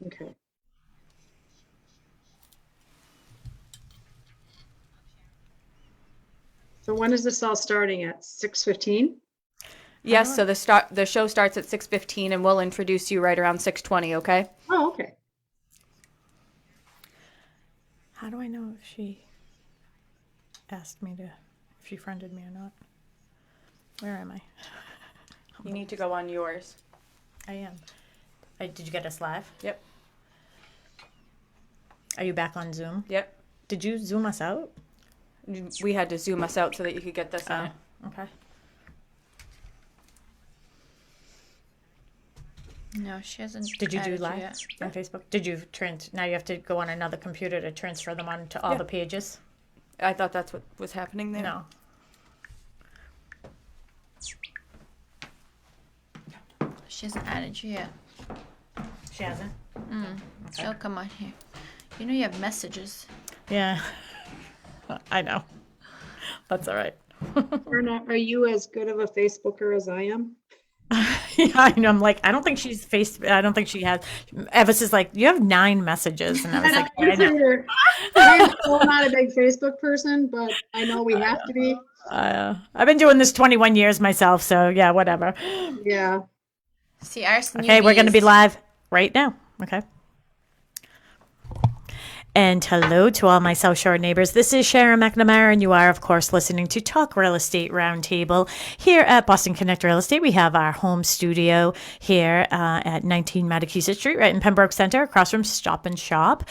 Okay. So when is this all starting at 6:15? Yes, so the show starts at 6:15 and we'll introduce you right around 6:20, okay? Oh, okay. How do I know if she asked me to, if she friended me or not? Where am I? You need to go on yours. I am. Did you get us live? Yep. Are you back on Zoom? Yep. Did you Zoom us out? We had to zoom us out so that you could get this on Oh, it. okay. No, she hasn't. Did you do added live yet. on Facebook? Did you now you have to go on another computer to transfer them onto all Yeah. the pages? I thought that's what was happening there. No. She hasn't added you yet. She hasn't? She'll come on here. You know you have messages. Yeah. I know. That's all right. Erna, are you as good of a Facebooker as I am? Yeah, I know. I'm like, I don't think she's I don't think she has. Evis is like, you have 9 messages. And I was like, I know. I'm still not a big Facebook person, but I know we have to be. I've been doing this 21 years myself. So yeah, whatever. Yeah. See, our Okay, we're going to be live right now. Okay. And hello to all my South Shore neighbors. This is Sharon McNamara, and you are, of course, listening to Talk Real Estate Roundtable. Here at Boston Connect Real Estate, we have our home studio here at 19 Massachusetts Street, right in Pembroke Center, across from Stop and Shop.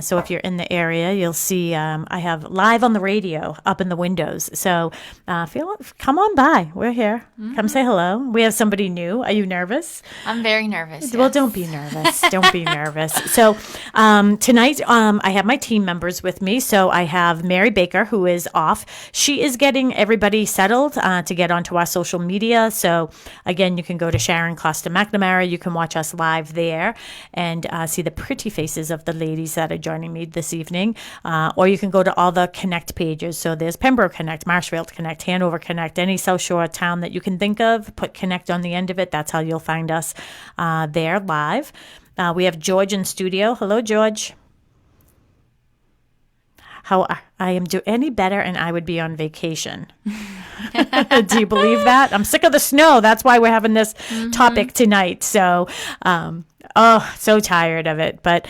So if you're in the area, you'll see I have live on the radio up in the windows. So come on by. We're here. Come say hello. We have somebody new. Are you nervous? I'm very nervous. Well, yes. don't be nervous. Don't be nervous. So tonight, I have my team members with me. So I have Mary Baker, who is off. She is getting everybody settled to get onto our social media. So again, you can go to Sharon Costa McNamara. You can watch us live there and see the pretty faces of the ladies that are joining me this evening. Or you can go to all the Connect pages. So there's Pembroke Connect, Marshfield Connect, Hanover Connect, any South Shore town that you can think of. Put Connect on the end of it. That's how you'll find us there live. We have George in studio. Hello, George. How I am do any better and I would be on vacation. Do you believe that? I'm sick of the snow. That's why we're having this topic tonight. So, so tired of it. But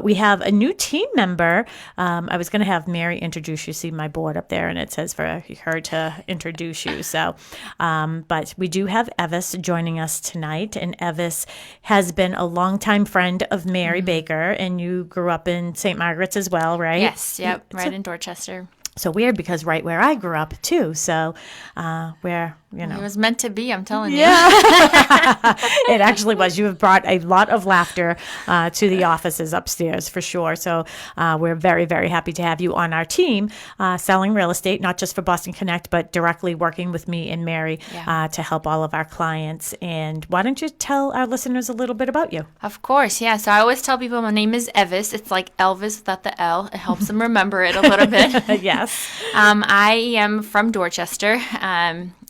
we have a new team member. I was going to have Mary introduce you. See my board up there, and it says for her to introduce you. So, but we do have Evis joining us tonight, and Evis has been a longtime friend of Mary Baker, and you grew up in St. Margaret's as well, right? Yes, yep, right in Dorchester. So weird because right where I grew up too. So where, It was meant to be, I'm telling you. Yeah, it actually was. You have brought a lot of laughter to the offices upstairs for sure. So we're very, very happy to have you on our team selling real estate, not just for Boston Connect, but directly working with me and Mary to help all of our clients. And why don't you tell our listeners a little bit about you? Of course, yeah. So I always tell people my name is Evis. It's like Elvis without the L. It helps them remember it a little bit. Yes. I am from Dorchester.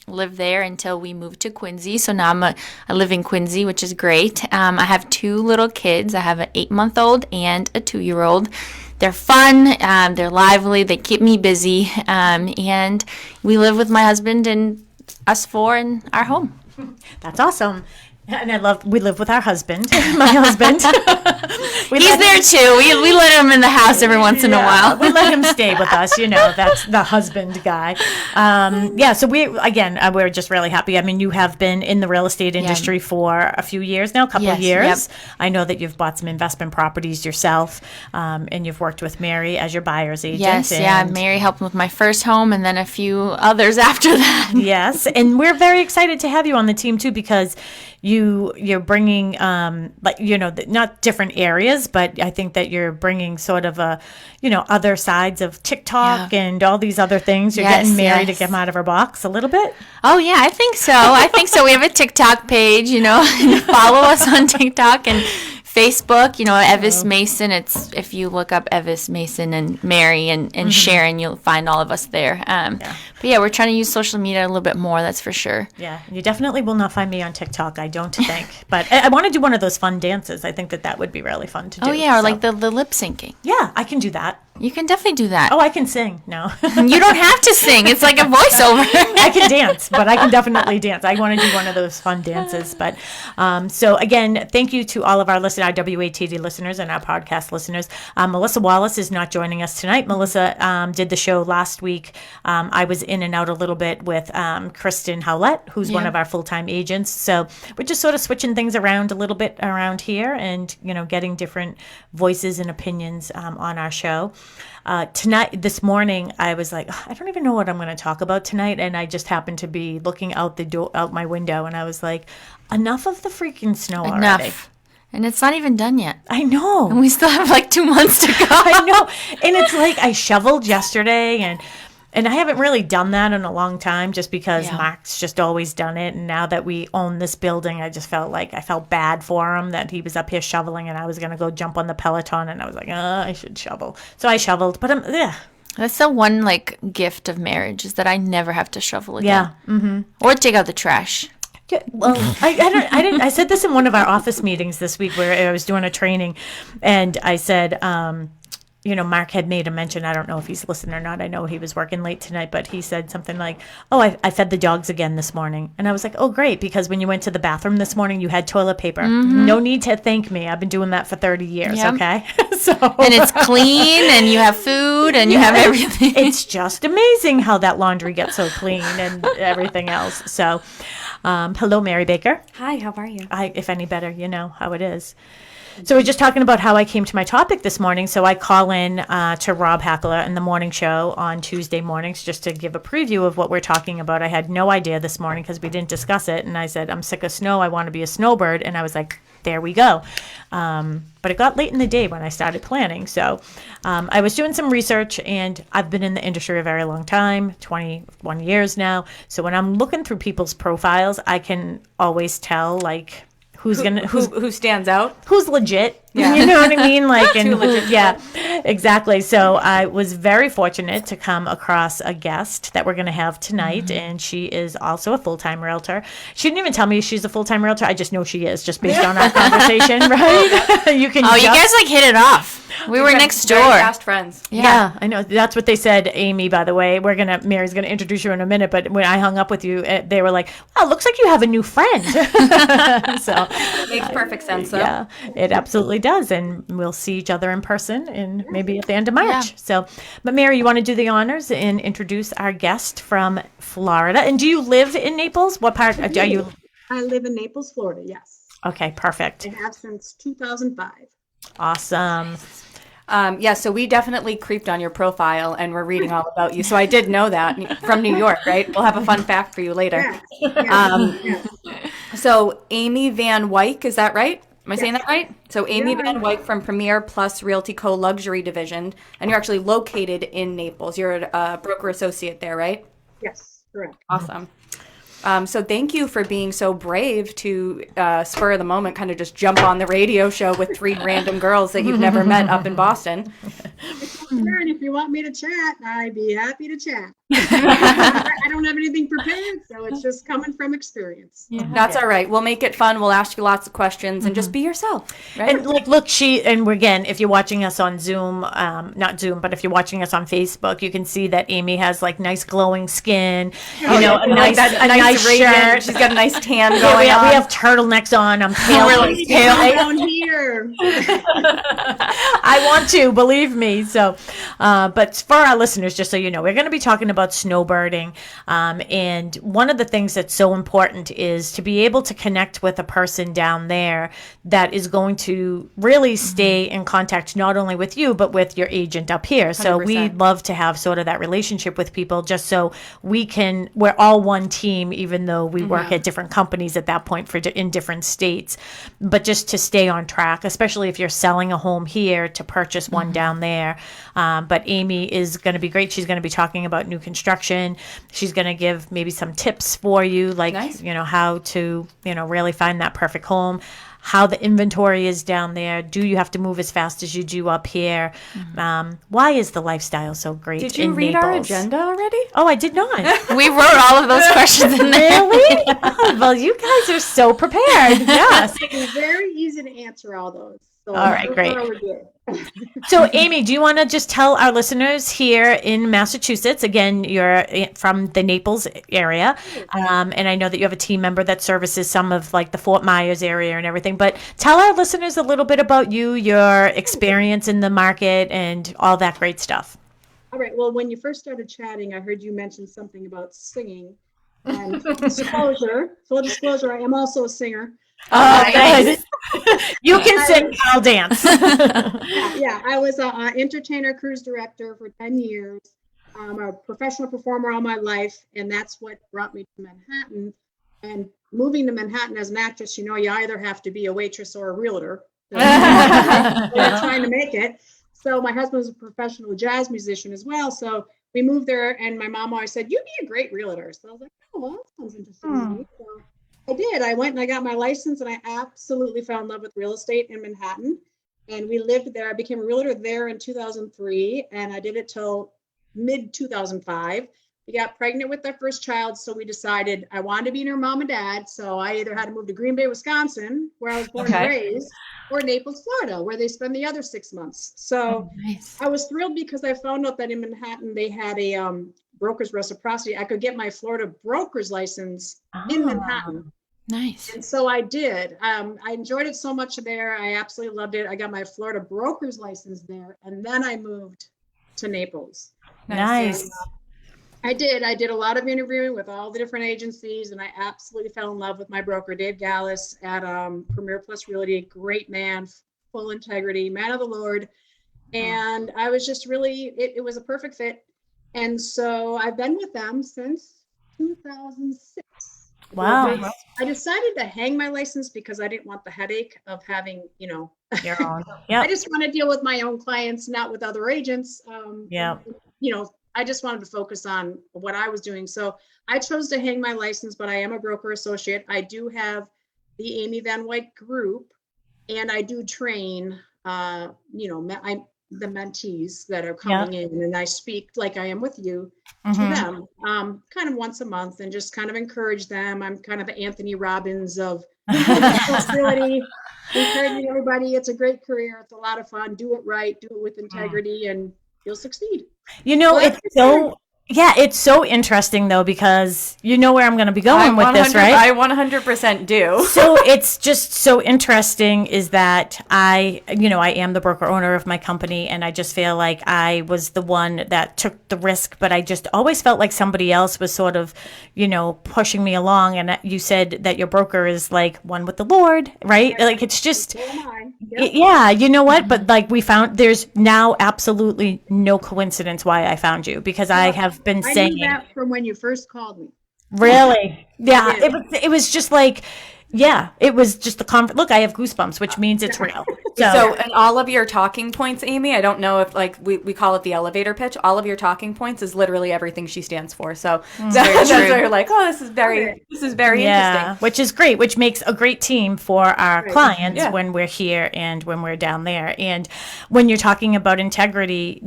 Lived there until we moved to Quincy. So now I live in Quincy, which is great. I have 2 little kids. I have an 8-month-old and a 2-year-old. They're fun. They're lively. They keep me busy. And we live with my husband and us 4 in our home. That's awesome. And we live with our husband, my husband. He's there too. We let him in the house every once in a while. We let him stay with us, that's the husband guy. So we're just really happy. I mean, you have been in the real estate industry for a few years now, a couple of years. Yep. I know that you've bought some investment properties yourself, and you've worked with Mary as your buyer's agent. Yes, Mary helped me with my first home and then a few others after that. Yes, and we're very excited to have you on the team too, because you're bringing not different areas, but I think that you're bringing sort of other sides of TikTok and all these other things. You're getting Mary to get them out of her box a little bit. Oh yeah, I think so. We have a TikTok page. Follow us on TikTok and Facebook, Evis Mason. It's if you look up Evis Mason and Mary and Sharon, you'll find all of us there. But yeah, we're trying to use social media a little bit more. That's for sure. Yeah, you definitely will not find me on TikTok, I don't think. But I want to do one of those fun dances. I think that would be really fun to do. Oh yeah, or like the lip syncing. Yeah, I can do that. You can definitely do that. Oh, I can sing. No. You don't have to sing. It's like a voiceover. I can dance, but I can definitely dance. I want to do one of those fun dances. But so again, thank you to all of our our WATD listeners and our podcast listeners. Melissa Wallace is not joining us tonight. Melissa did the show last week. I was in and out a little bit with Kristen Howlett, who's one of our full-time agents. So we're just sort of switching things around a little bit around here and, getting different voices and opinions on our show. This morning, I was like, I don't even know what I'm going to talk about tonight. And I just happened to be looking out my window, and I was like, enough of the freaking snow already. And it's not even done yet. I know. And we still have like 2 months to go. I know. And it's like I shoveled yesterday, and I haven't really done that in a long time just because Mark's just always done it. And now that we own this building, I just felt like I felt bad for him that he was up here shoveling and I was going to go jump on the Peloton. And I was like, I should shovel. So I shoveled. But that's the one gift of marriage is that I never have to shovel again. Yeah. Mm-hmm. Or take out the trash. Yeah, well, I said this in one of our office meetings this week where I was doing a training, and I said, Mark had made a mention. I don't know if he's listening or not. I know he was working late tonight, but he said something like, oh, I fed the dogs again this morning. And I was like, oh, great, because when you went to the bathroom this morning, you had toilet paper. Mm-hmm. No need to thank me. I've been doing that for 30 years, okay? And it's clean, and you have food, and you have everything. It's just amazing how that laundry gets so clean and everything else. So, hello, Mary Baker. Hi, how are you? If any better, you know how it is. So we're just talking about how I came to my topic this morning. So I call in to Rob Hackler in the morning show on Tuesday mornings just to give a preview of what we're talking about. I had no idea this morning because we didn't discuss it. And I said, I'm sick of snow. I want to be a snowbird. And I was like, there we go. But it got late in the day when I started planning. So I was doing some research, and I've been in the industry a very long time, 21 years now. So when I'm looking through people's profiles, I can always tell, who stands out, who's legit. Yeah. You know what I mean? Exactly. So I was very fortunate to come across a guest that we're going to have tonight, and she is also a full-time realtor. She didn't even tell me she's a full-time realtor. I just know she is, just based on our conversation, right? You guys hit it off. We were next door. Fast friends. Yeah, I know. That's what they said, Amy, by the way. Mary's going to introduce you in a minute, but when I hung up with you, they were like, wow, looks like you have a new friend. So it makes perfect sense, though. Yeah, it absolutely does. And we'll see each other in person and maybe at the end of March. Yeah. So, but Mary, you want to do the honors and introduce our guest from Florida? And do you live in Naples? What part are you? I live in Naples, Florida, yes. Okay, perfect. I have since 2005. Awesome. So we definitely creeped on your profile and we're reading all about you. So I did know that from New York, right? We'll have a fun fact for you later. Yes. So Amy Van Wyck, is that right? Am I saying that right? So Amy Van Wyck from Premier Plus Realty Co. Luxury Division, and you're actually located in Naples. You're a broker associate there, right? Yes, correct. Awesome. So thank you for being so brave to spur of the moment, kind of just jump on the radio show with 3 random girls that you've never met up in Boston. Sharon, if you want me to chat, I'd be happy to chat. I don't have anything prepared, so it's just coming from experience. Yeah. That's all right. We'll make it fun. We'll ask you lots of questions and just be yourself. Right? And look, again, if you're watching us on Zoom, not Zoom, but if you're watching us on Facebook, you can see that Amy has nice glowing skin, a nice shirt. She's got a nice tan going on. We on. have turtlenecks on. I'm pale. Really pale down here. I want to, believe me. So, but for our listeners, just so you know, we're going to be talking about snowbirding. And one of the things that's so important is to be able to connect with a person down there that is going to really stay in contact not only with you, but with your agent up here. So 100%. we love to have sort of that relationship with people just so we're all one team, even though we work at different companies at that point in different states. But just to stay on track, especially if you're selling a home here to purchase one down there. But Amy is going to be great. She's going to be talking about new construction. She's going to give maybe some tips for you, nice. How to, really find that perfect home, how the inventory is down there. Do you have to move as fast as you do up here? Why is the lifestyle so great Did you in read Naples? our agenda already? Oh, I did not. We wrote all of those questions in there. Really? Oh, well, you guys are so prepared. Yes. It's very easy to answer all those. So All right, so great. far we're good. So, Amy, do you want to just tell our listeners here in Massachusetts, again, you're from the Naples area, and I know that you have a team member that services some of like the Fort Myers area and everything, but tell our listeners a little bit about you, your experience in the market, and all that great stuff. All right. Well, when you first started chatting, I heard you mention something about singing. And full disclosure, I am also a singer. Oh, nice. You can sing, I'll dance. Yeah, I was an entertainer, cruise director for 10 years. I'm a professional performer all my life, and that's what brought me to Manhattan. And moving to Manhattan as an actress, you either have to be a waitress or a realtor. You're trying to make it. So my husband was a professional jazz musician as well. So we moved there, and my mom always said, "You'd be a great realtor." So I was like, "Oh, well, that sounds interesting to me." So I did. I went and I got my license, and I absolutely fell in love with real estate in Manhattan. And we lived there. I became a realtor there in 2003, and I did it till mid 2005. We got pregnant with our first child, so we decided I wanted to be near mom and dad. So I either had to move to Green Bay, Wisconsin, where I was born and raised, or Naples, Florida, where they spend the other 6 months. So I was thrilled because I found out that in Manhattan they had a broker's reciprocity. I could get my Florida broker's license in Manhattan. Nice. And so I did. I enjoyed it so much there. I absolutely loved it. I got my Florida broker's license there, and then I moved to Naples. Nice. And, I did. I did a lot of interviewing with all the different agencies, and I absolutely fell in love with my broker, Dave Gallus, at Premier Plus Realty. Great man, full integrity, man of the Lord. And I was just really, it was a perfect fit. And so I've been with them since 2006. Wow. I decided to hang my license because I didn't want the headache of having, Your own. Yep. I just want to deal with my own clients, not with other agents. I just wanted to focus on what I was doing. So I chose to hang my license, but I am a broker associate. I do have the Amy Van Wyck group, and I do train, the mentees that are coming in, and I speak like I am with you to them, kind of once a month, and just kind of encourage them. I'm kind of the Anthony Robbins of facility, encouraging everybody. It's a great career. It's a lot of fun. Do it right. Do it with integrity, and you'll succeed. It's so interesting though, because you know where I'm going to be going with this, right? I 100% do. So it's just so interesting is that I am the broker owner of my company, and I just feel like I was the one that took the risk, but I just always felt like somebody else was sort of, pushing me along. And you said that your broker is like one with the Lord, right? Like it's just, yeah, you know what? But like we found, there's now absolutely no coincidence why I found you, because I have been saying. I knew that from when you first called me. Really? Yeah. It was just like, it was just the look, I have goosebumps, which means it's real. So and all of your talking points, Amy, I don't know if we call it the elevator pitch. All of your talking points is literally everything she stands for. So that's why you're like, oh, this is very interesting. Which is great, which makes a great team for our clients when we're here and when we're down there. And when you're talking about integrity,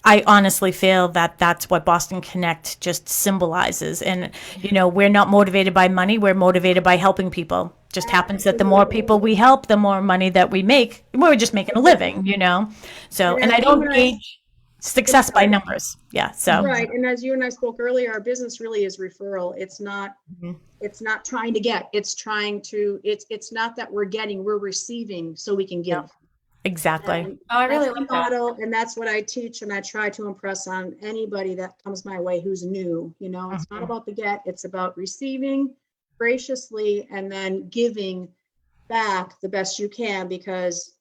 I honestly feel that that's what Boston Connect just symbolizes. And, we're not motivated by money. We're motivated by helping people. Just happens that the more people we help, the more money that we make. We're just making a living, So, and I don't gauge success by numbers. Yeah. So. Right. And as you and I spoke earlier, our business really is referral. It's not, it's not trying to get, it's it's not that we're getting, we're receiving so we can give. Yep. Exactly. I really like that. And that's what I teach, and I try to impress on anybody that comes my way who's new. It's not about the get, it's about receiving graciously and then giving back the best you can, because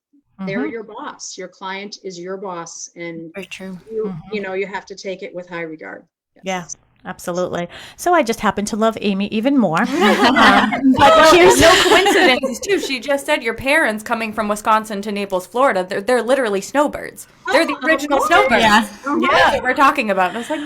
they're your boss. Your client is your boss, and very true. You have to take it with high regard. Yes. Yeah. Absolutely. So I just happen to love Amy even more. But here's no coincidence too. She just said your parents coming from Wisconsin to Naples, Florida. They're literally snowbirds. They're the original snowbirds. Yeah, that's what we're talking about. And I was like,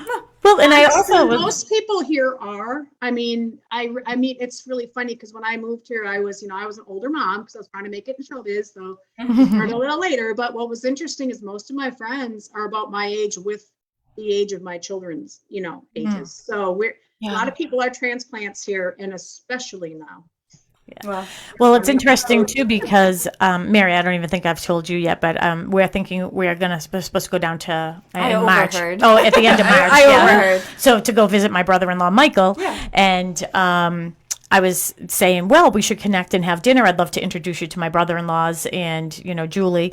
Well, and I Honestly, also most people here are. I mean, I mean, it's really funny because when I moved here, I was, I was an older mom because I was trying to make it in showbiz, so started a little later. But what was interesting is most of my friends are about my age with the age of my children's, ages. So a lot of people are transplants here, and especially now. Well, it's interesting too because Mary, I don't even think I've told you yet, but we're thinking we're supposed to go down to in March. overheard. Oh, at the end of March. I yeah. overheard. So to go visit my brother-in-law Michael, and I was saying, well, we should connect and have dinner. I'd love to introduce you to my brother-in-laws and Julie.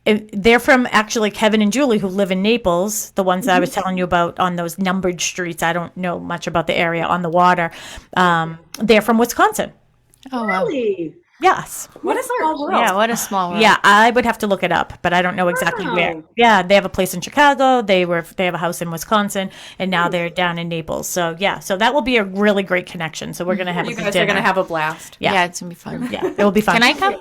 They're from actually Kevin and Julie who live in Naples, the ones that I was telling you about on those numbered streets. I don't know much about the area on the water. They're from Wisconsin. Oh, wow. Really? Yes. What a small world. Yeah, what a small world. Yeah, I would have to look it up, but I don't know exactly where. Wow. Yeah, they have a place in Chicago. They have a house in Wisconsin, and now they're down in Naples. So so that will be a really great connection. So we're gonna have You a good guys dinner. are going to have a blast. Yeah, it's going to be fun. Yeah, it will be fun. Can I come?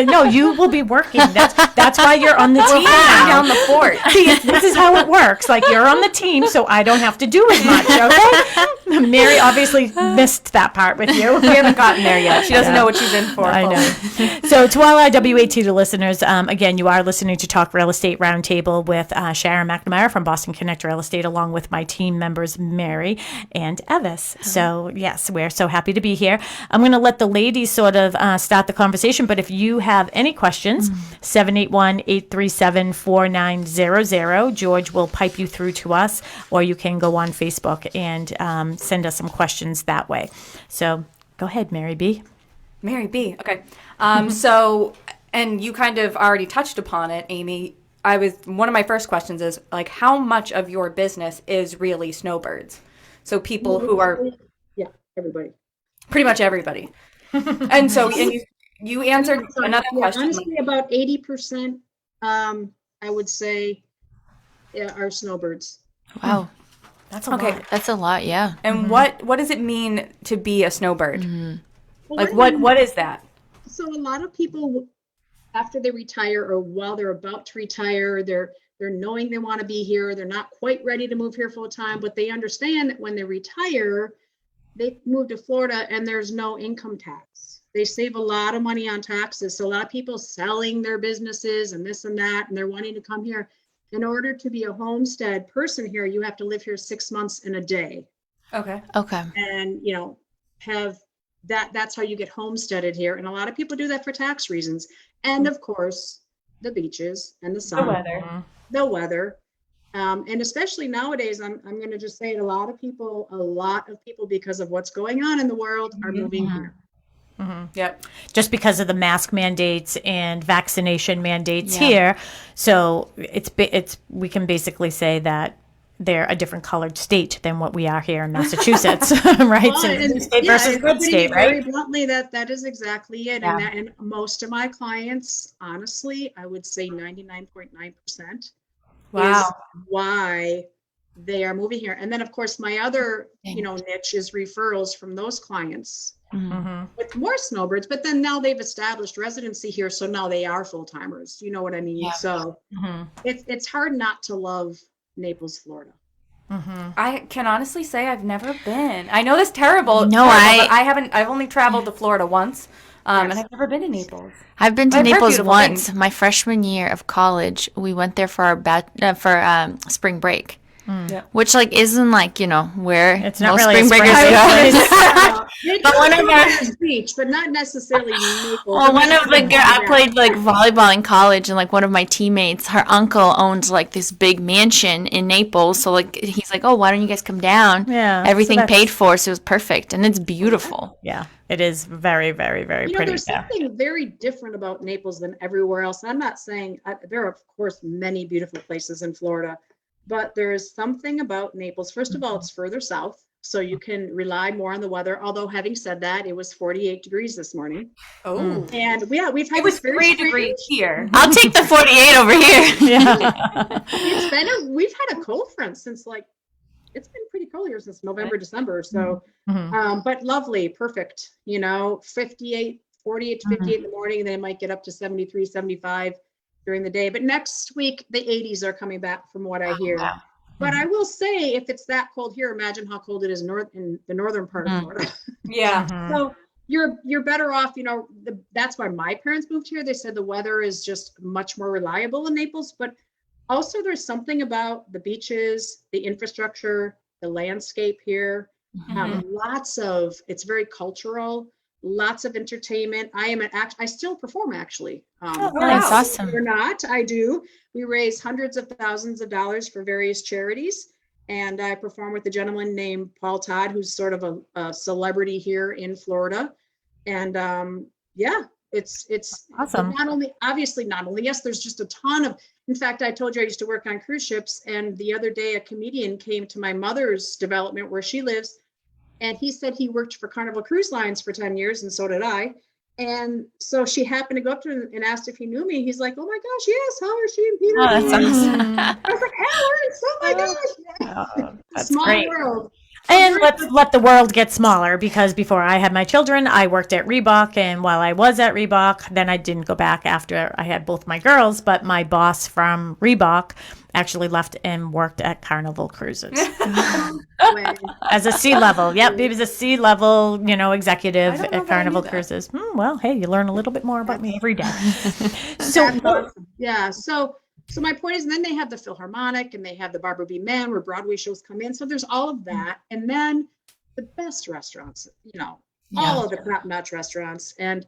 No, you will be working. That's why you're on the team now. Down the fort. See, this is how it works. Like you're on the team, so I don't have to do as much. Okay. Mary obviously missed that part with you. We haven't gotten there yet. She doesn't know what she's in for. I know. So to all our WAT listeners, again, you are listening to Talk Real Estate Roundtable with Sharon McNamara from Boston Connect Real Estate, along with my team members, Mary and Evis. So yes, we're so happy to be here. I'm going to let the ladies sort of start the conversation, but if you have any questions, 781-837-4900, George will pipe you through to us, or you can go on Facebook and send us some questions that way. So go ahead, Mary B. Mary B. Okay. So, and you kind of already touched upon it, Amy. One of my first questions is like, how much of your business is really snowbirds? So people who are Everybody. pretty much everybody. And so, you answered another question. Honestly, about 80%, I would say, are snowbirds. Wow. That's a lot. That's a lot, yeah. And what does it mean to be a snowbird? Well, Like what is that? So a lot of people, after they retire or while they're about to retire, they're knowing they want to be here. They're not quite ready to move here full time, but they understand that when they retire, they move to Florida and there's no income tax. They save a lot of money on taxes. So a lot of people selling their businesses and this and that, and they're wanting to come here. In order to be a homestead person here, you have to live here 6 months and a day. Okay. And, have that's how you get homesteaded here. And a lot of people do that for tax reasons. And of course, the beaches and the sun, the weather. And especially nowadays, I'm going to just say it, a lot of people, because of what's going on in the world, are moving here. Yep. Just because of the mask mandates and vaccination mandates here. So we can basically say that they're a different colored state than what we are here in Massachusetts, right? Well, So and, state versus good state, very right? bluntly, that is exactly it. Yeah. And most of my clients, honestly, I would say 99.9% Wow. is why they are moving here. And then of course my other, niche is referrals from those clients with more snowbirds, but then now they've established residency here. So now they are full-timers. You know what I mean? Yeah. So it's hard not to love Naples, Florida. I can honestly say I've never been. I know that's terrible. No, but I haven't. I've only traveled to Florida once, and I've never been to Naples. I've been to I've heard Naples beautiful once. things. My freshman year of college, we went there for our spring break, which isn't where It's not most really a spring spring breakers break. go. But one of our- beach, but not necessarily Naples. Well, one of the I played volleyball in college, and one of my teammates, her uncle owns this big mansion in Naples. So he's like, "Oh, why don't you guys come down? Yeah, so everything that's- paid for, so it was perfect, and it's beautiful." Yeah, it is very, very, very pretty there's there. something very different about Naples than everywhere else. And I'm not saying there are, of course, many beautiful places in Florida, but there is something about Naples. First of all, it's further south, so you can rely more on the weather. Although, having said that, it was 48 degrees this morning. Oh, And we've had it was this very 3 strange- degrees here. I'll take the 48 over here. Yeah. We've had a cold front since it's been pretty cold here since November, December. So, but lovely, perfect, 48 to 58 in the morning, and then it might get up to 73, 75 during the day. But next week, the 80s are coming back from what I hear. Wow. But I will say, if it's that cold here, imagine how cold it is in the northern part of Florida. Yeah. So you're better off, that's why my parents moved here. They said the weather is just much more reliable in Naples, but also there's something about the beaches, the infrastructure, the landscape here. It's very cultural, lots of entertainment. I still perform actually. Oh, nice. wow. Awesome. Or not, I do. We raise hundreds of thousands of dollars for various charities. And I perform with a gentleman named Paul Todd, who's sort of a celebrity here in Florida. And it's Awesome. not only, yes, there's just a ton of, in fact, I told you I used to work on cruise ships. And the other day, a comedian came to my mother's development where she lives. And he said he worked for Carnival Cruise Lines for 10 years, and so did I. And so she happened to go up to him and asked if he knew me. He's like, "Oh my gosh, yes, how are she and Peter?" Oh, that's awesome. I was like, "Alex, oh my gosh." Oh, that's Small great. world. And let's let the world get smaller, because before I had my children, I worked at Reebok. And while I was at Reebok, then I didn't go back after I had both my girls. But my boss from Reebok actually left and worked at Carnival Cruises as a C-level. Yep, he was a C-level, executive I don't know at that I Carnival knew that. Cruises. Well, hey, you learn a little bit more about me every day. That's awesome. Yeah. So my point is, and then they have the Philharmonic and they have the Barbara B. Mann where Broadway shows come in. So there's all of that. And then the best restaurants, all of the top-notch restaurants, and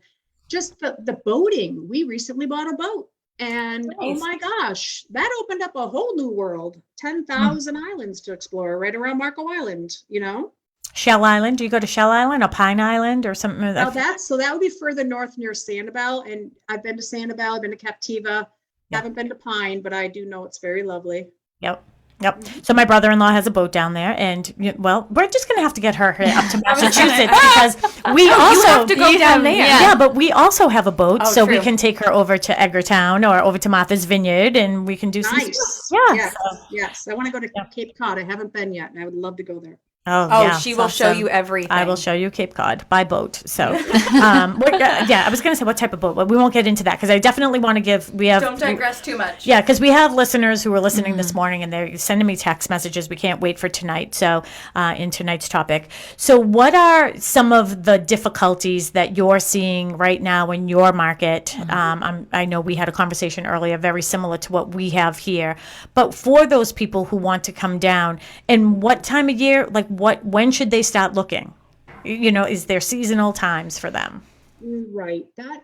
just the boating. We recently bought a boat. And oh Nice. my gosh, that opened up a whole new world, 10,000 islands to explore right around Marco Island, Shell Island. Do you go to Shell Island or Pine Island or something? Now that would be further north near Sanibel. And I've been to Sanibel, I've been to Captiva, haven't been to Pine, but I do know it's very lovely. Yep. So my brother-in-law has a boat down there, and we're just gonna have to get her up to Massachusetts because we also have to go down there. Yeah, but we also have a boat, so we true. can take her over to Edgartown or over to Martha's Vineyard, and we can do some Nice. stuff. Yeah. Yes. So- Yes. I want to go to Cape Cod. I haven't been yet, and I would love to go there. Oh, Oh, yeah, she it's will show awesome. you everything. I will show you Cape Cod by boat. So, I was going to say what type of boat, but we won't get into that because I definitely want to Don't digress too much. Yeah, because we have listeners who are listening this morning and they're sending me text messages. We can't wait for tonight. So, in tonight's topic. So, what are some of the difficulties that you're seeing right now in your market? I know we had a conversation earlier, very similar to what we have here. But for those people who want to come down, and what time of year, when should they start looking? Is there seasonal times for them? Right. That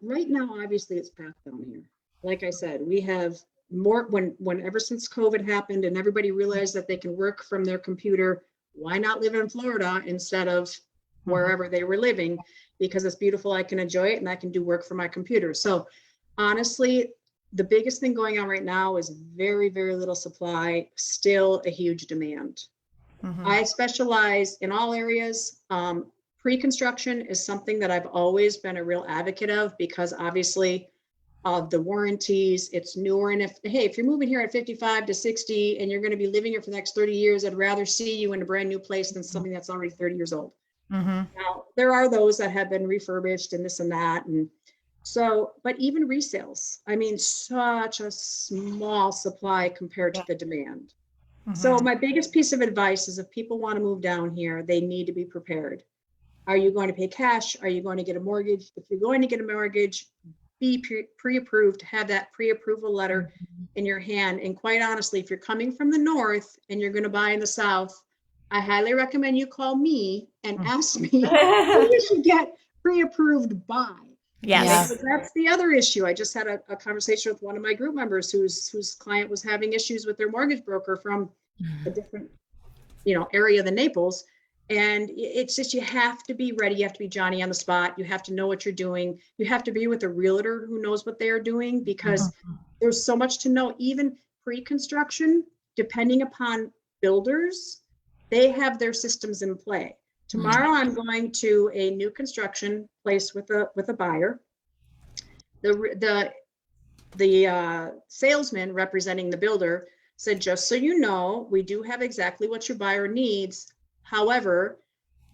right now, obviously, it's packed down here. Like I said, we have more ever since COVID happened and everybody realized that they can work from their computer. Why not live in Florida instead of wherever they were living? Because it's beautiful. I can enjoy it and I can do work from my computer. So honestly, the biggest thing going on right now is very, very little supply, still a huge demand. I specialize in all areas. Pre-construction is something that I've always been a real advocate of because obviously of the warranties, it's newer. And if you're moving here at 55 to 60 and you're going to be living here for the next 30 years, I'd rather see you in a brand new place than something that's already 30 years old. Now, there are those that have been refurbished and this and that. And so, but even resales, such a small supply compared to the demand. So my biggest piece of advice is if people want to move down here, they need to be prepared. Are you going to pay cash? Are you going to get a mortgage? If you're going to get a mortgage, be pre-approved, have that pre-approval letter in your hand. And quite honestly, if you're coming from the north and you're going to buy in the south, I highly recommend you call me and ask me who you should get pre-approved by. Yes. Because that's the other issue. I just had a conversation with one of my group members whose client was having issues with their mortgage broker from a different, area than Naples. And it's just, you have to be ready. You have to be Johnny on the spot. You have to know what you're doing. You have to be with a realtor who knows what they are doing because there's so much to know. Even pre-construction, depending upon builders, they have their systems in play. Tomorrow, I'm going to a new construction place with a buyer. The salesman representing the builder said, just so you know, we do have exactly what your buyer needs. However,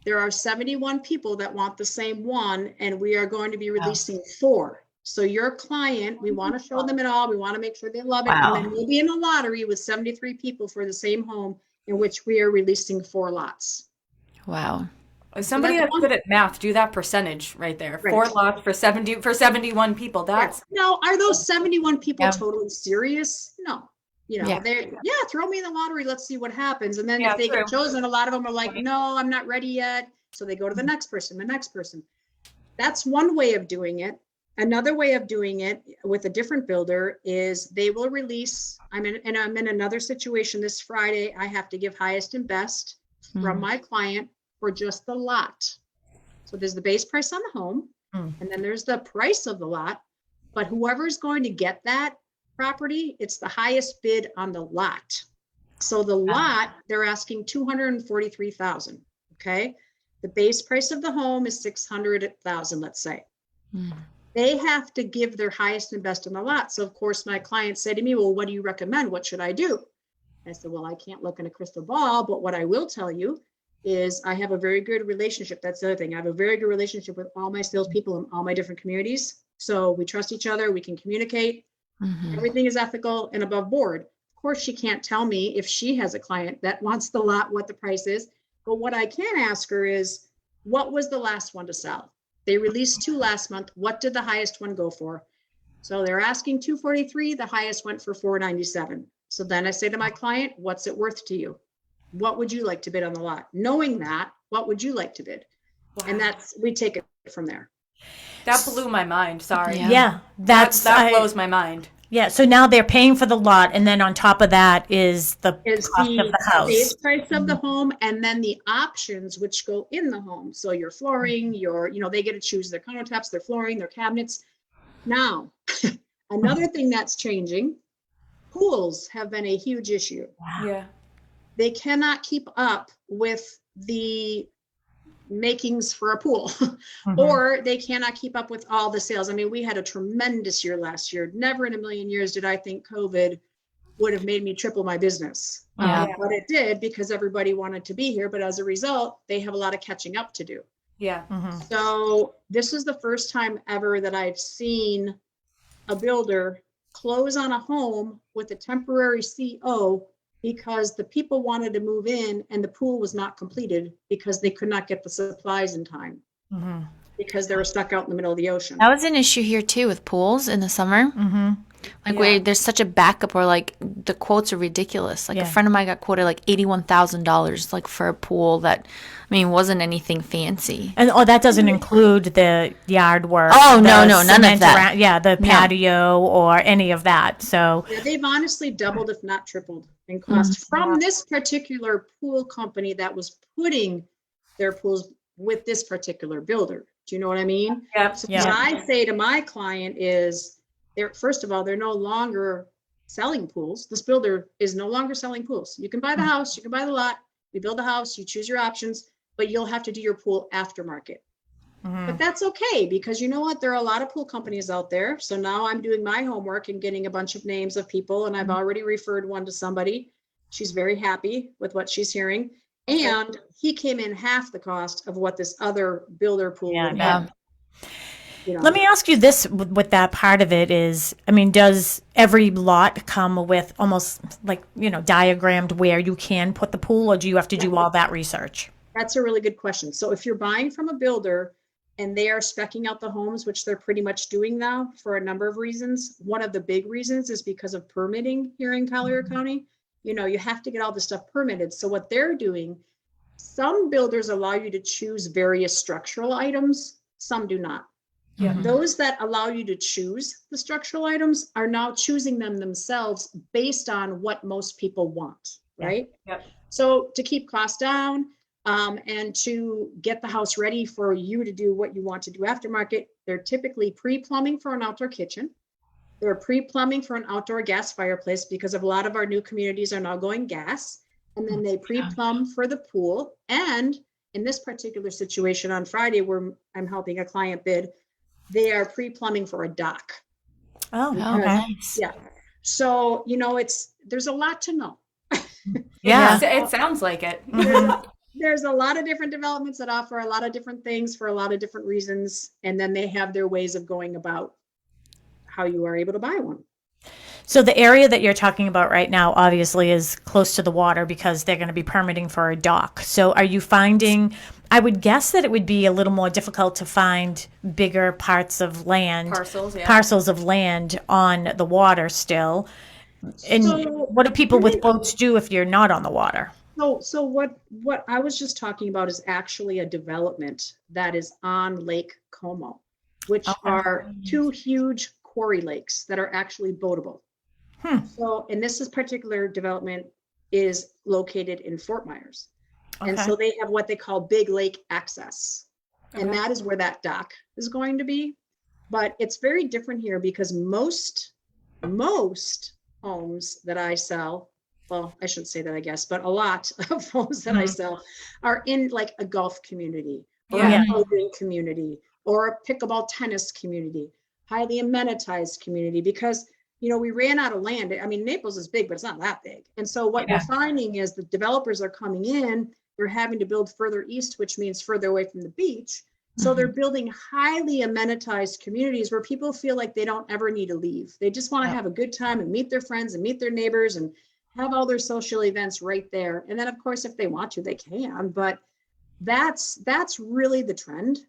there are 71 people that want the same one, and we are going to be releasing 4. So your client, we want to show them it all. We want to make sure they love it. Wow. And then we'll be in a lottery with 73 people for the same home in which we are releasing 4 lots. Wow. Somebody that's that's one- good at math, do that percentage right there. Right. 4 lots for 71 people. That's Now, are those 71 people Yeah. totally serious? No. Yeah. Throw me in the lottery. Let's see what happens. And then Yeah, if they true. get chosen, a lot of them are like, no, I'm not ready yet. So they go to the next person. That's one way of doing it. Another way of doing it with a different builder is they will release, I'm in another situation this Friday. I have to give highest and best from my client for just the lot. So there's the base price on the home, and then there's the price of the lot. But whoever's going to get that property, it's the highest bid on the lot. So the lot, they're asking $243,000. Okay. The base price of the home is $600,000, let's say. They have to give their highest and best on the lot. So of course my clients say to me, well, what do you recommend? What should I do? I said, well, I can't look in a crystal ball, but what I will tell you is I have a very good relationship. That's the other thing. I have a very good relationship with all my salespeople in all my different communities. So we trust each other. We can communicate. Everything is ethical and above board. Of course, she can't tell me if she has a client that wants the lot, what the price is. But what I can ask her is, what was the last one to sell? They released 2 last month. What did the highest one go for? So they're asking 243. The highest went for 497. So then I say to my client, what's it worth to you? What would you like to bid on the lot? Knowing that, what would you like to bid? And we take it from there. that blew my mind. Sorry. Yeah, That blows my mind. Yeah, so now they're paying for the lot, and then on top of that is the cost of the house. Base price of the home, and then the options which go in the home. So your flooring, they get to choose their countertops, their flooring, their cabinets. Now, another thing that's changing, pools have been a huge issue. Yeah. They cannot keep up with the makings for a pool or they cannot keep up with all the sales. I mean, we had a tremendous year last year. Never in a million years did I think COVID would have made me triple my business. But it did because everybody wanted to be here. But as a result, they have a lot of catching up to do. Yeah. So this is the first time ever that I've seen a builder close on a home with a temporary CO because the people wanted to move in and the pool was not completed because they could not get the supplies in time because they were stuck out in the middle of the ocean. That was an issue here too with pools in the summer. Like there's such a backup where like the quotes are ridiculous. Like a friend of mine got quoted like $81,000 like for a pool that, I mean, wasn't anything fancy. And that doesn't include the yard work. Oh, no, the none of cement that. the patio or any of that. So they've honestly doubled, if not tripled, in cost from this particular pool company that was putting their pools with this particular builder. Do you know what I mean? Yep. So what I say to my client is, first of all, they're no longer selling pools. This builder is no longer selling pools. You can buy the house, you can buy the lot, we build the house, you choose your options, but you'll have to do your pool aftermarket. But that's okay, because you know what? There are a lot of pool companies out there. So now I'm doing my homework and getting a bunch of names of people, and I've already referred one to somebody. She's very happy with what she's hearing. And he came in half the cost of what this other builder pool would have. Let me ask you this with that part of it is, I mean, does every lot come with almost like, diagrammed where you can put the pool, or do you have to do all that research? That's a really good question. So if you're buying from a builder and they are speccing out the homes, which they're pretty much doing now for a number of reasons, one of the big reasons is because of permitting here in Collier County. You have to get all this stuff permitted. So what they're doing, some builders allow you to choose various structural items, some do not. Those that allow you to choose the structural items are now choosing them themselves based on what most people want, right? Yep. So to keep costs down and to get the house ready for you to do what you want to do aftermarket, they're typically pre-plumbing for an outdoor kitchen. They're pre-plumbing for an outdoor gas fireplace because a lot of our new communities are now going gas. And then they pre-plumb for the pool. And in this particular situation on Friday, where I'm helping a client bid, they are pre-plumbing for a dock. Oh, nice. Yeah. So, there's a lot to know. It sounds like it. There's a lot of different developments that offer a lot of different things for a lot of different reasons. And then they have their ways of going about how you are able to buy one. So the area that you're talking about right now obviously is close to the water because they're going to be permitting for a dock. So are you finding, I would guess that it would be a little more difficult to find bigger parts of land, parcels of land on the water still. And So what do people with boats do if you're not on the water? So what I was just talking about is actually a development that is on Lake Como, which are two huge quarry lakes that are actually boatable. So, and this particular development is located in Fort Myers. And so they have what they call big lake access. And that is where that dock is going to be. But it's very different here because most homes that I sell, well, I shouldn't say that, I guess, but a lot of homes that I sell are in like a golf community or a boating community or a pickleball tennis community, highly amenitized community, because we ran out of land. I mean, Naples is big, but it's not that big. And so what we're finding is the developers are coming in, they're having to build further east, which means further away from the beach. So they're building highly amenitized communities where people feel like they don't ever need to leave. They just want to have a good time and meet their friends and meet their neighbors and have all their social events right there. And then of course, if they want to, they can, but that's really the trend.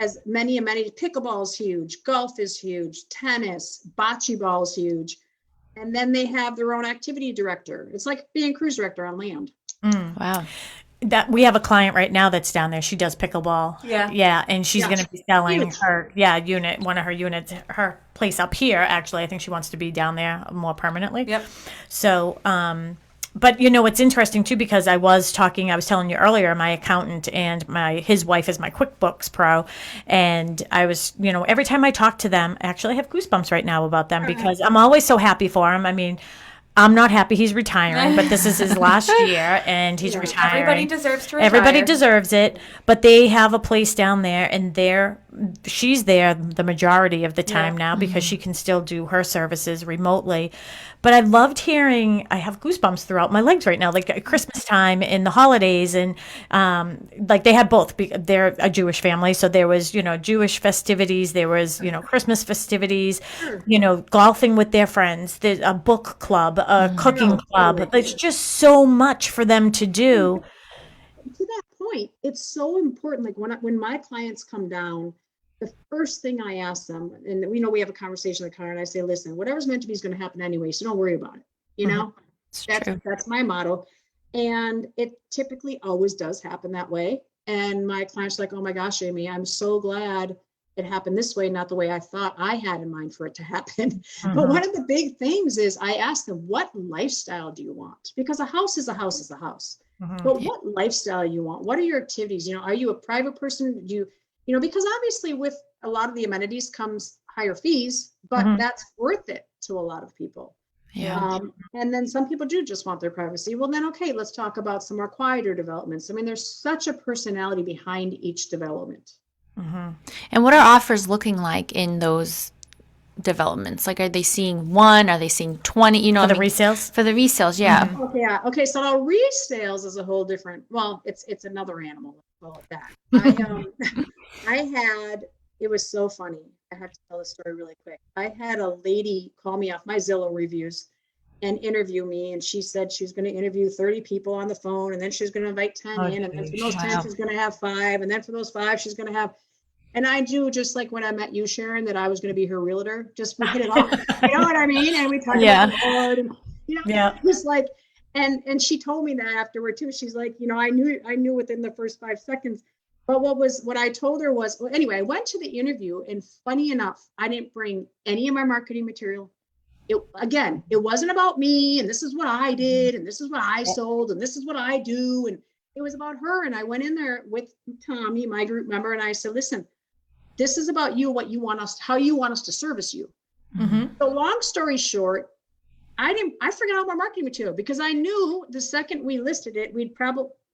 As many amenities, pickleball is huge, golf is huge, tennis, bocce ball is huge. And then they have their own activity director. It's like being cruise director on land. Wow. That we have a client right now that's down there. She does pickleball. Yeah. And she's going to be selling her unit, one of her units, her place up here. Actually, I think she wants to be down there more permanently. Yep. So, but it's interesting too, because I was telling you earlier, my accountant and his wife is my QuickBooks pro. And I was, every time I talk to them, actually I have goosebumps right now about them because I'm always so happy for him. I mean, I'm not happy he's retiring, but this is his last year and he's retiring. Everybody deserves to retire. Everybody deserves it, but they have a place down there and she's there the majority of the time now because she can still do her services remotely. But I loved hearing, I have goosebumps throughout my legs right now, like at Christmas time and the holidays. And like they had both, they're a Jewish family. So there was, Jewish festivities, there was, Christmas festivities, golfing with their friends, there's a book club, a cooking club. There's just so much for them to do. To that point, it's so important. Like when my clients come down, the first thing I ask them, and we have a conversation in the car, and I say, listen, whatever's meant to be is going to happen anyway, so don't worry about it. That's my motto. And it typically always does happen that way. And my client's like, oh my gosh, Amy, I'm so glad it happened this way, not the way I thought I had in mind for it to happen. But one of the big things is I ask them, what lifestyle do you want? Because a house is a house is a house. But what lifestyle you want? What are your activities? Are you a private person? Do you, because obviously with a lot of the amenities comes higher fees, but that's worth it to a lot of people. And then some people do just want their privacy. Well, then, okay, let's talk about some more quieter developments. I mean, there's such a personality behind each development. And what are offers looking like in those developments? Like, are they seeing 1? Are they seeing 20? For the resales? For the resales, yeah. Okay. So now resales is a whole different. Well, it's another animal. Let's call it that. It was so funny. I have to tell the story really quick. I had a lady call me off my Zillow reviews and interview me, and she said she was going to interview 30 people on the phone, and then she was going to invite 10 in, and then from those 10 she's going to have 5, and then from those 5 she's going to have. And I do, just like when I met you, Sharon, that I was going to be her realtor. Just we hit it off. You know what I mean? And we talked about the board, and just like, and she told me that afterward too. She's like, I knew within the first 5 seconds. But what I told her was, well, anyway, I went to the interview, and funny enough, I didn't bring any of my marketing material. It wasn't about me, and this is what I did, and this is what I sold, and this is what I do, and it was about her. And I went in there with Tommy, my group member, and I said, listen, this is about you, how you want us to service you. So long story short, I forgot all my marketing material because I knew the second we listed it,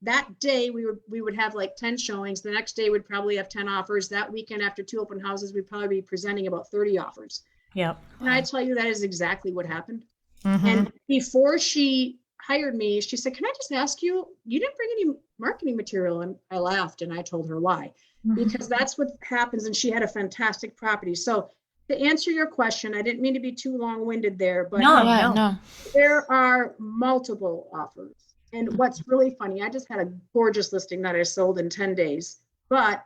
that day we would have like 10 showings. The next day we'd probably have 10 offers. That weekend after 2 open houses, we'd probably be presenting about 30 offers. And I tell you, that is exactly what happened. And before she hired me, she said, can I just ask you didn't bring any marketing material? And I laughed and I told her why, because that's what happens. And she had a fantastic property. So to answer your question, I didn't mean to be too long-winded there, but No. there are multiple offers. And what's really funny, I just had a gorgeous listing that I sold in 10 days. But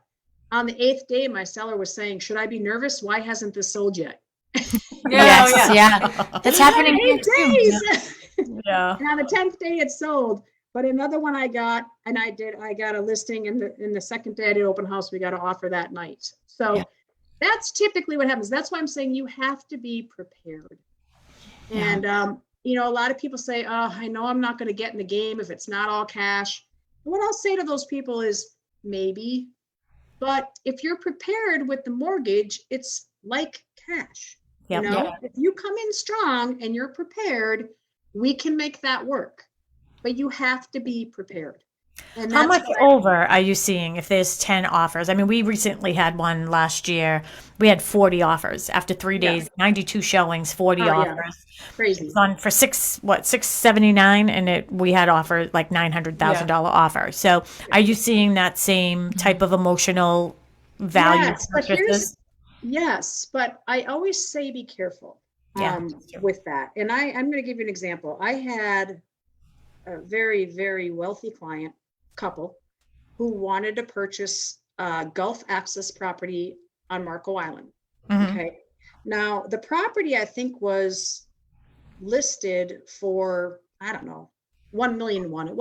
on the 8th day, my seller was saying, should I be nervous? Why hasn't this sold yet? Yeah. That's happening here 8 too. days. Yeah. And on the 10th day, it sold. But another one I got, and I got a listing in the second day I did open house, we got an offer that night. So that's typically what happens. That's why I'm saying you have to be prepared. And, you know, a lot of people say, oh, I know I'm not going to get in the game if it's not all cash. And what I'll say to those people is maybe, but if you're prepared with the mortgage, it's like cash. Yep. You know, if you come in strong and you're prepared, we can make that work. But you have to be prepared. And How much over are you seeing if there's 10 offers? I mean, we recently had one last year. We had 40 offers after 3 days, 92 showings, 40 offers. Crazy. It's on for $679, and we had offered like $900,000 offer. So, are you seeing that same type of emotional value? Yes, but I always say be careful with that. And I'm going to give you an example. I had a very, very wealthy couple who wanted to purchase Gulf access property on Marco Island. Okay. Now the property I think was listed for, I don't know, 1 million. It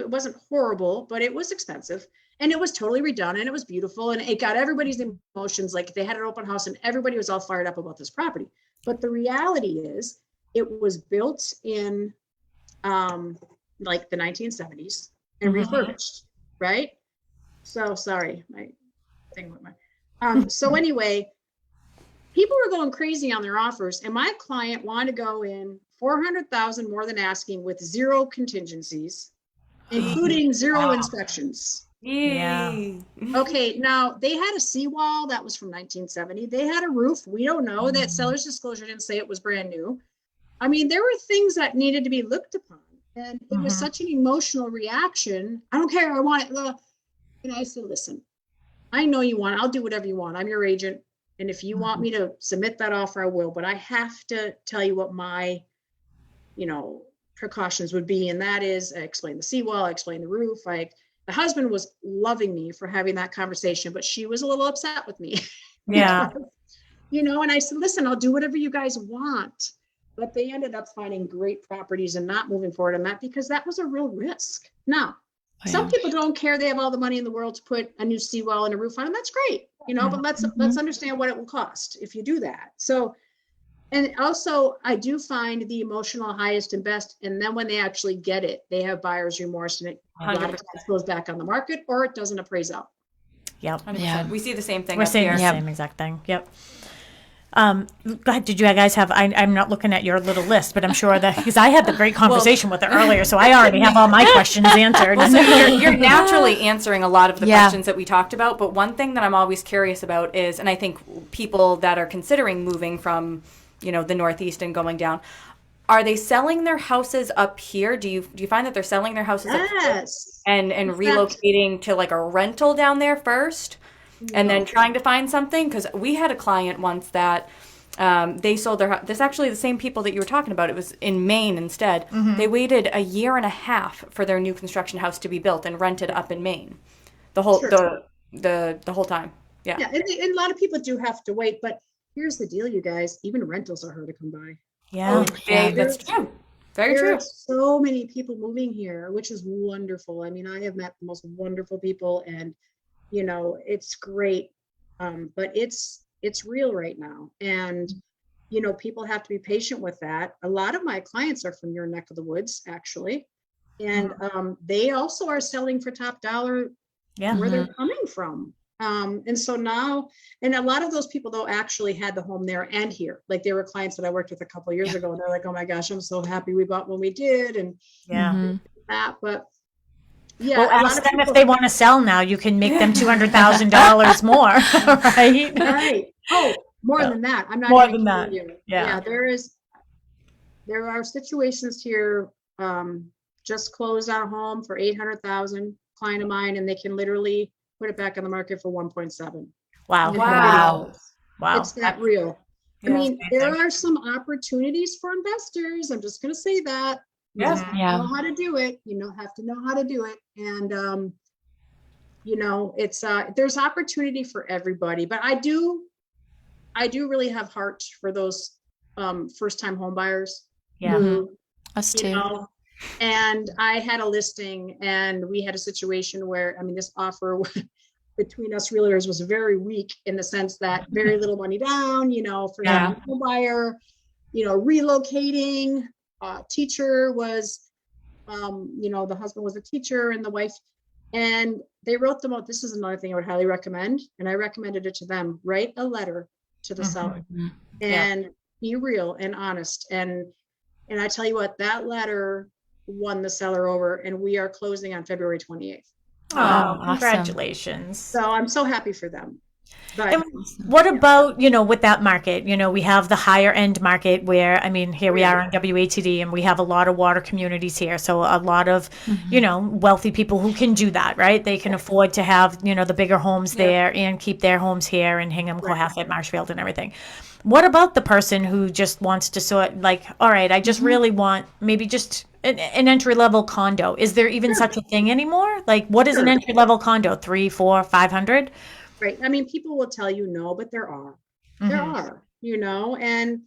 wasn't horrible, but it was expensive, and it was totally redone, and it was beautiful, and it got everybody's emotions. Like they had an open house and everybody was all fired up about this property. But the reality is it was built in like the 1970s and refurbished, right? So sorry, my thing with my so anyway, people were going crazy on their offers, and my client wanted to go in 400,000 more than asking with 0 contingencies, including 0 inspections. Okay, now they had a seawall that was from 1970. They had a roof. We don't know. That seller's disclosure didn't say it was brand new. I mean, there were things that needed to be looked upon. And it was such an emotional reaction. I don't care. I want it. And I said, listen, I know you want it. I'll do whatever you want. I'm your agent. And if you want me to submit that offer, I will. But I have to tell you what my, you know, precautions would be. And that is, I explained the seawall, I explained the roof. The husband was loving me for having that conversation, but she was a little upset with me. Yeah. Because, you know, and I said, listen, I'll do whatever you guys want. But they ended up finding great properties and not moving forward on that because that was a real risk. Now, some people don't care. They have all the money in the world to put a new seawall and a roof on, and that's great, you know, but let's understand what it will cost if you do that. So, and also I do find the emotional highest and best. And then when they actually get it, they have buyer's remorse, and it a lot of times goes back on the market or it doesn't appraise out. Yep. Yeah. We see the same thing. We're saying the same exact thing. Yep. Go ahead. Did you guys have? I'm not looking at your little list, but I'm sure that because I had the great conversation with her earlier, so I already have all my questions answered. Well, so you're naturally answering a lot of the questions that we talked about. But one thing that I'm always curious about is, and I think people that are considering moving from, you know, the Northeast and going down, are they selling their houses up here? Do you find that they're selling their houses up here and relocating to like a rental down there first? And then trying to find something, because we had a client once that they sold their house. This actually the same people that you were talking about. It was in Maine instead. They waited a year and a half for their new construction house to be built and rented up in Maine, the whole the whole time. Yeah, and a lot of people do have to wait. But here's the deal, you guys. Even rentals are hard to come by. Yeah, that's true. Very true. There are so many people moving here, which is wonderful. I mean, I have met the most wonderful people, and you know, it's great. But it's real right now. And, you know, people have to be patient with that. A lot of my clients are from your neck of the woods, actually. And they also are selling for top dollar where they're coming from. And so now, and a lot of those people though actually had the home there and here. Like there were clients that I worked with a couple of years ago, and they're like, oh my gosh, I'm so happy we bought when we did. And that, but yeah, well, ask them if they want to sell now. You can make them $200,000 more, right? Right. Oh, more than that. I'm not more than that. Yeah, there are situations here. Just closed on a home for $800,000. Client of mine, and they can literally put it back on the market for 1.7. Wow! It's that real. I mean, there are some opportunities for investors. I'm just going to say that. You just have to know how to do it. Have to know how to do it. And, it's, there's opportunity for everybody, but I do really have heart for those, first-time home buyers. Who, us too. And I had a listing and we had a situation where, this offer between us realtors was very weak in the sense that very little money down, for a home buyer, relocating, teacher was, the husband was a teacher and the wife, and they wrote them out. This is another thing I would highly recommend. And I recommended it to them. Write a letter to the seller and be real and honest. And I tell you what, that letter won the seller over, and we are closing on February 28th. Oh, awesome. Congratulations. So I'm so happy for them. But and what about, with that market, we have the higher end market where, here we are on WATD and we have a lot of water communities here. So a lot of, wealthy people who can do that, right? They can afford to have, the bigger homes there and keep their homes here in Hingham, Cohasset, Marshfield and everything. What about the person who just wants to sort all right, I just really want maybe just an entry-level condo. Is there even such a thing anymore? Like, what is an entry-level condo? 300, 400, 500? Right. People will tell you no, but there are, and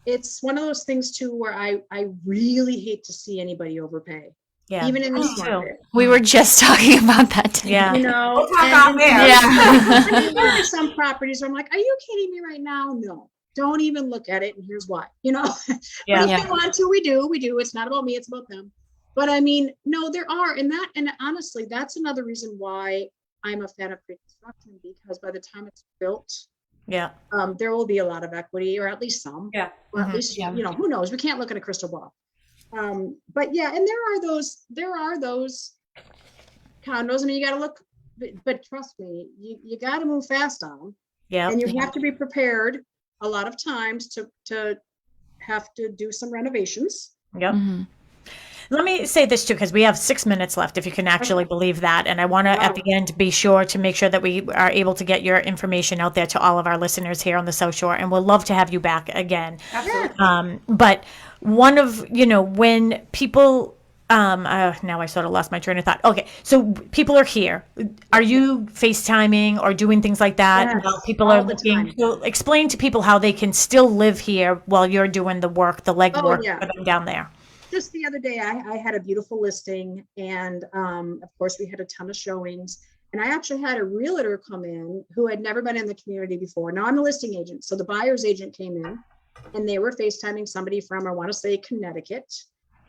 it's one of those things too, where I really hate to see anybody overpay. Yeah. Even in this market. We were just talking about that today. Yeah. We'll talk out there. There are some properties where I'm like, are you kidding me right now? No, don't even look at it. And here's why, But if they want to, we do. It's not about me. It's about them. But no, there are. And honestly, that's another reason why I'm a fan of pre-construction, because by the time it's built, there will be a lot of equity, or at least some. Yeah. Or at least, who knows? We can't look at a crystal ball. But yeah, and there are those condos. You got to look, but trust me, you got to move fast on them. Yeah. And you have to be prepared a lot of times to have to do some renovations. Yep. Mm-hmm. Let me say this too, because we have 6 minutes left, if you can actually believe that. And I want to, at the end, be sure to make sure that we are able to get your information out there to all of our listeners here on the South Shore. And we'll love to have you back again. Absolutely. But one of, when people, now I sort of lost my train of thought. Okay. So people are here. Are you FaceTiming or doing things like that? Yes, while people are looking? So explain to people how they can still live here while you're doing the work, the legwork for them down there. Just the other day, I had a beautiful listing, and of course we had a ton of showings, and I actually had a realtor come in who had never been in the community before. Now I'm the listing agent. So the buyer's agent came in and they were FaceTiming somebody from, I want to say, Connecticut,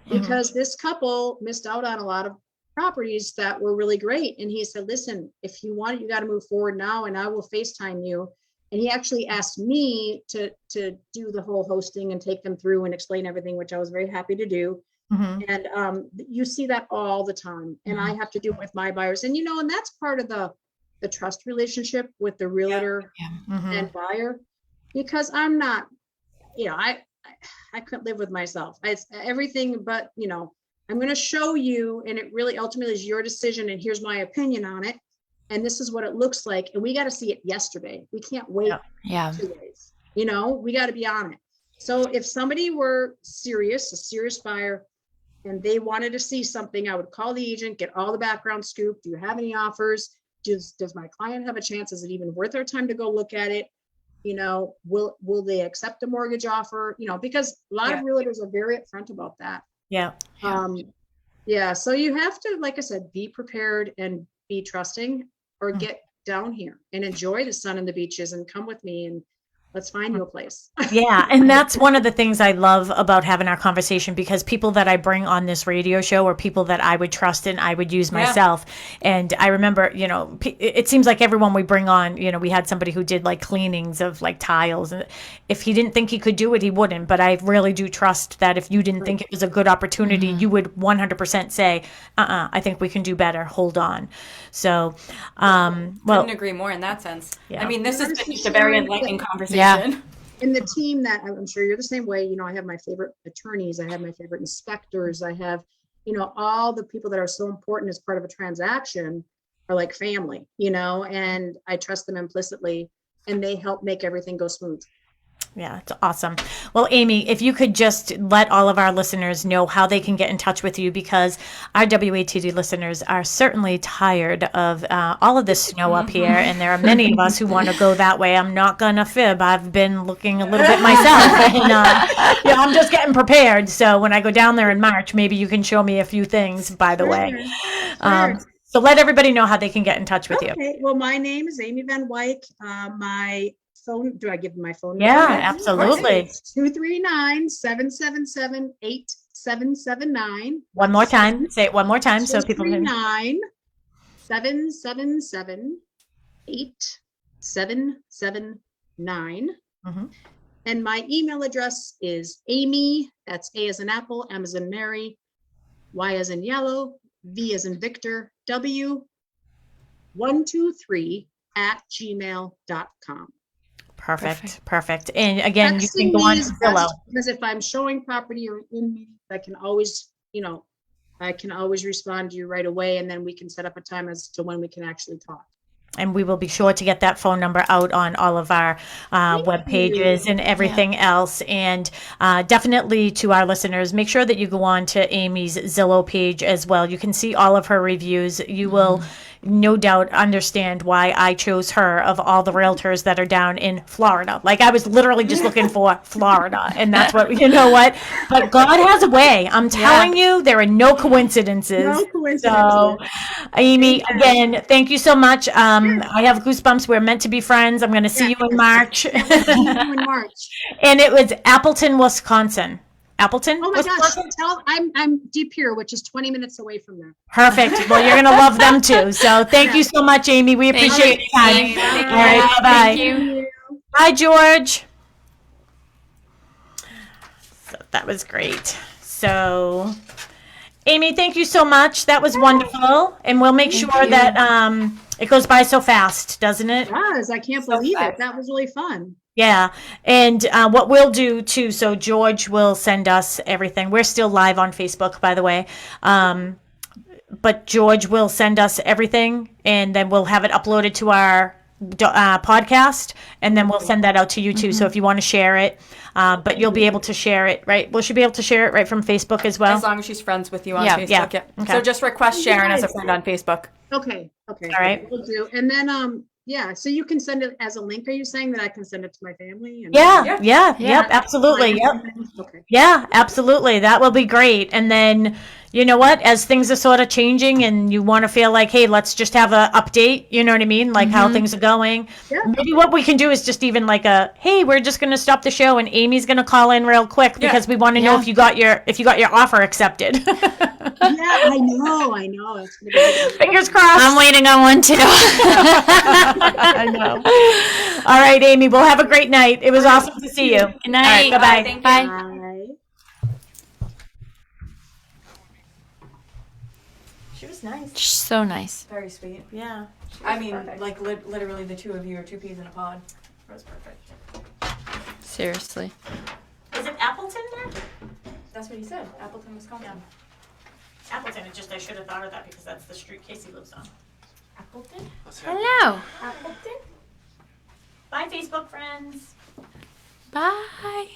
because this couple missed out on a lot of properties that were really great. And he said, listen, if you want it, you got to move forward now, and I will FaceTime you. And he actually asked me to do the whole hosting and take them through and explain everything, which I was very happy to do. And you see that all the time. And I have to do it with my buyers. And, and that's part of the trust relationship with the realtor and buyer, because I'm not, I couldn't live with myself. It's everything, but, I'm going to show you, and it really ultimately is your decision. And here's my opinion on it. And this is what it looks like. And we got to see it yesterday. We can't wait 2 days. We got to be on it. So if somebody were a serious buyer, and they wanted to see something, I would call the agent, get all the background scoop. Do you have any offers? Does my client have a chance? Is it even worth our time to go look at it? Will they accept a mortgage offer? Because a lot of realtors are very upfront about that. Yeah. So you have to, like I said, be prepared and be trusting, or get down here and enjoy the sun and the beaches and come with me and let's find you a place. Yeah. And that's one of the things I love about having our conversation, because people that I bring on this radio show are people that I would trust and I would use myself. And I remember, it seems like everyone we bring on, we had somebody who did like cleanings of like tiles. And if he didn't think he could do it, he wouldn't. But I really do trust that if you didn't think it was a good opportunity, you would 100% say, I think we can do better. Hold on. So, I couldn't agree more in that sense. Yeah. This has been just a very enlightening conversation. Yeah. And the team that I'm sure you're the same way, I have my favorite attorneys, I have my favorite inspectors, I have, all the people that are so important as part of a transaction are like family, and I trust them implicitly, and they help make everything go smooth. Yeah, it's awesome. Well, Amy, if you could just let all of our listeners know how they can get in touch with you, because our WATD listeners are certainly tired of all of this snow up here, and there are many of us who want to go that way. I'm not going to fib. I've been looking a little bit myself, and I'm just getting prepared. So when I go down there in March, maybe you can show me a few things, by the way. Sure. So let everybody know how they can get in touch with you. Okay, well, my name is Amy Van Wyk. My phone, do I give my phone Yeah, number? absolutely. It's 239-777-8779. One more time. Say it one more time so people can. 239-777-8779. And my email address is Amy, that's A as in apple, M as in Mary, Y as in yellow, V as in Victor, W 123@gmail.com. Perfect. And again, you can go on to Zillow. Because if I'm showing property or in meetings, I can always respond to you right away, and then we can set up a time as to when we can actually talk. And we will be sure to get that phone number out on all of our web pages and everything else. And definitely to our listeners, make sure that you go on to Amy's Zillow page as well. You can see all of her reviews. You will no doubt understand why I chose her of all the realtors that are down in Florida. Like, I was literally just looking for Florida, and that's what, you know what? But God has a way. I'm telling you, there are no coincidences. No coincidences. So, Amy, again, thank you so much. I have goosebumps. We're meant to be friends. I'm going to see you in March. See you in March. And it was Appleton, Wisconsin. Appleton? Oh my Wisconsin? gosh, I'm Deep Pier, which is 20 minutes away from there. Perfect. Well, you're going to love them too. So thank you so much, Amy. We appreciate your time. All right. Bye-bye. Thank you. Bye, George. So that was great. So, Amy, thank you so much. That was wonderful. And we'll make sure that it goes by so fast, doesn't it? It does. I can't believe it. That was really fun. Yeah. And what we'll do too, so George will send us everything. We're still live on Facebook, by the way. But George will send us everything, and then we'll have it uploaded to our podcast, and then we'll send that out to you too. So if you want to share it, but you'll be able to share it, right? Will she be able to share it right from Facebook as well? As long as she's friends with you on Facebook. Yeah. Okay. Okay. So just request Sharon as a friend on Facebook. Okay. All right. We'll do. And then, so you can send it as a link. Are you saying that I can send it to my family? Yep, absolutely. Yep. Okay. Yeah, absolutely. That will be great. And then, you know what, as things are sort of changing and you want to feel like, hey, let's just have a update, you know what I mean? Like how things are going. Yeah. Maybe what we can do is just even like hey, we're just going to stop the show and Amy's going to call in real quick because we want to know if you got your offer accepted. I know. It's gonna be Fingers crossed. I'm waiting on one too. I know. All right, Amy, we'll have a great night. It was awesome to see you. Good night. All right, bye-bye. Thank you. Bye. Bye. She was nice. So nice. Very sweet. Yeah. I mean, like literally the two of you are two peas in a pod. That was perfect. Seriously. Is it Appleton there? That's what he said. Appleton, Wisconsin. Appleton, I should have thought of that because that's the street Casey lives on. Appleton? Hello. Appleton? Bye, Facebook friends. Bye.